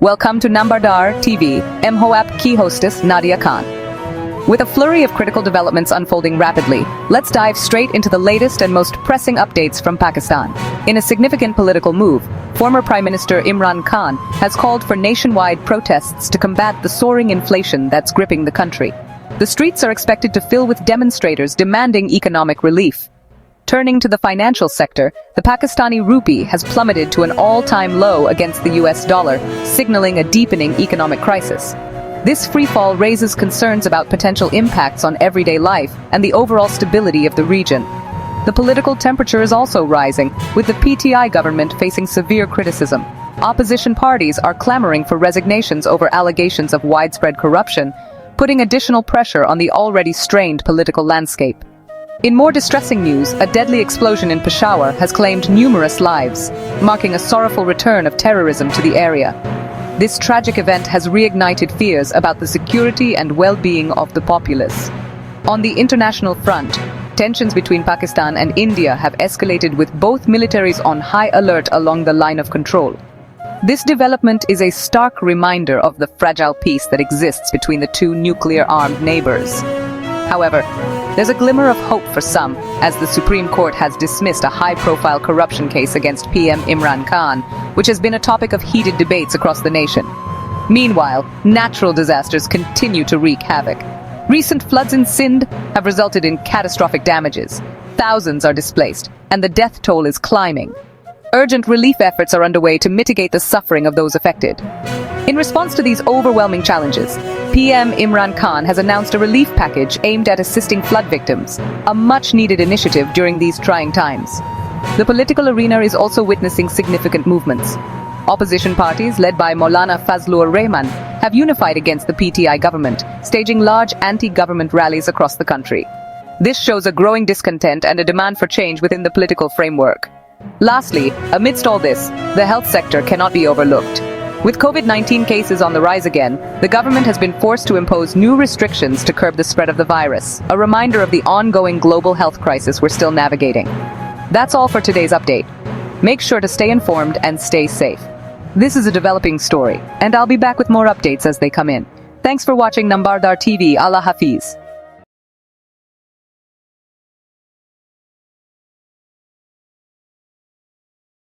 Welcome to Nambardar TV, MHOAP key hostess Nadia Khan. With a flurry of critical developments unfolding rapidly, let's dive straight into the latest and most pressing updates from Pakistan. In a significant political move, former Prime Minister Imran Khan has called for nationwide protests to combat the soaring inflation that's gripping the country. The streets are expected to fill with demonstrators demanding economic relief. Turning to the financial sector, the Pakistani rupee has plummeted to an all-time low against the US dollar, signaling a deepening economic crisis. This freefall raises concerns about potential impacts on everyday life and the overall stability of the region. The political temperature is also rising, with the PTI government facing severe criticism. Opposition parties are clamoring for resignations over allegations of widespread corruption, putting additional pressure on the already strained political landscape. In more distressing news, a deadly explosion in Peshawar has claimed numerous lives, marking a sorrowful return of terrorism to the area. This tragic event has reignited fears about the security and well-being of the populace. On the international front, tensions between Pakistan and India have escalated, with both militaries on high alert along the line of control. This development is a stark reminder of the fragile peace that exists between the two nuclear-armed neighbors. However, there's a glimmer of hope for some, as the Supreme Court has dismissed a high-profile corruption case against PM Imran Khan, which has been a topic of heated debates across the nation. Meanwhile, natural disasters continue to wreak havoc. Recent floods in Sindh have resulted in catastrophic damages. Thousands are displaced, and the death toll is climbing. Urgent relief efforts are underway to mitigate the suffering of those affected. In response to these overwhelming challenges, PM Imran Khan has announced a relief package aimed at assisting flood victims, a much-needed initiative during these trying times. The political arena is also witnessing significant movements. Opposition parties, led by Maulana Fazlur Rahman, have unified against the PTI government, staging large anti-government rallies across the country. This shows a growing discontent and a demand for change within the political framework. Lastly, amidst all this, the health sector cannot be overlooked. With COVID-19 cases on the rise again, the government has been forced to impose new restrictions to curb the spread of the virus, a reminder of the ongoing global health crisis we're still navigating. That's all for today's update. Make sure to stay informed and stay safe. This is a developing story, and I'll be back with more updates as they come in. Thanks for watching Nambardar TV. Allah Hafiz.